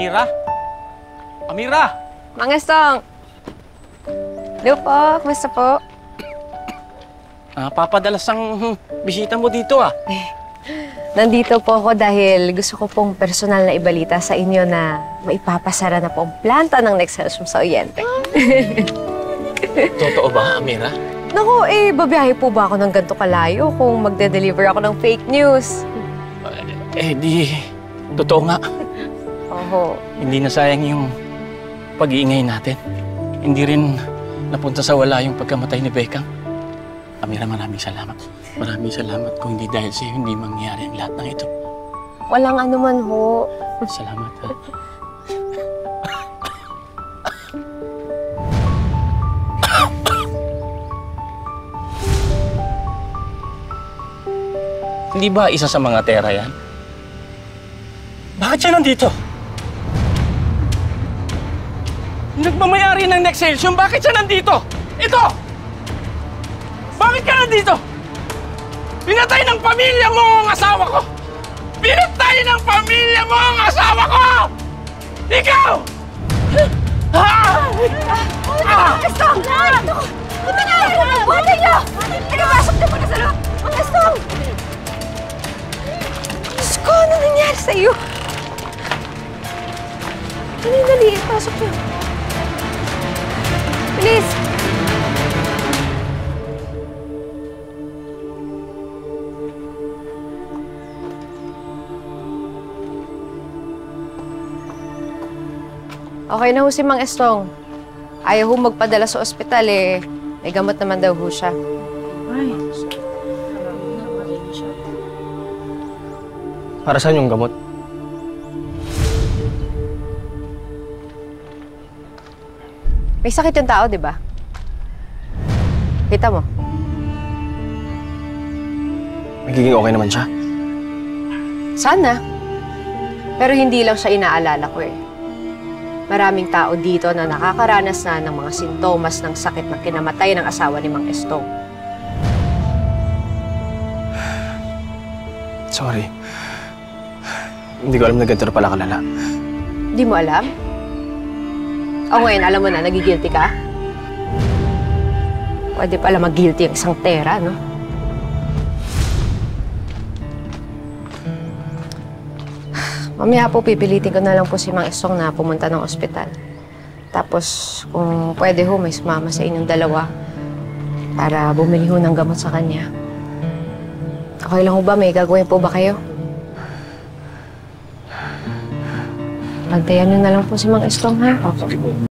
Amira? Amira! Mang Estong! Hello po, kumusta po? Papadalas ang bisita mo dito Nandito po ako dahil gusto ko pong personal na ibalita sa inyo na maipapasara na po ang planta ng Nexcelsior sa Oriente. Totoo ba, Amira? Naku, babiyahe po ba ako ng ganito kalayo kung magde-deliver ako ng fake news? Di... Totoo nga. Oho. Hindi na sayang yung pag-iingay natin. Hindi rin napunta sa wala yung pagkamatay ni Bekang. Amira, maraming salamat. Maraming salamat. Kung hindi dahil sa'yo, hindi mangyayari ang lahat ng ito. Walang anuman ho. Salamat, ha? Hindi ba isa sa mga tera yan? Bakit siya nandito? Nagmamayari ng Nexcelsior, bakit siya nandito? Ito! Bakit ka nandito? Pinatay ng pamilya mo ang asawa ko! Pinatay ng pamilya mo ang asawa ko! Ikaw! Estong! Ano nangyari na? Buhatay niyo! Nagpasok niyo po na sa loob! Mang Estong! Diyos ko, ano nangyari sa iyo? Dali, pasok niyo. Bilis! Okay na ho si Mang Estong. Ayaw ho magpadala sa ospital may gamot naman daw ho siya. Ay. Para saan yung gamot? May sakit yung tao, di ba? Kita mo. Magiging okay naman siya. Sana. Pero hindi lang siya inaalala ko Maraming tao dito na nakakaranas na ng mga sintomas ng sakit na kinamatay ng asawa ni Mang Estong. Sorry. Hindi ko alam na ganito na pala kalala. Di mo alam? O ngayon, alam mo na, nagigilty ka? Pwede pala mag-guilty ang isang tera, no? Mamaya po, pipilitin ko na lang po si Mang Estong na pumunta ng ospital. Tapos, kung pwede ho, may sumama sa inyong dalawa para bumili ho ng gamot sa kanya. Okay lang ho ba? May gagawin po ba kayo? Bantayan niyo na lang po si Mang Estong, ha? Okay po.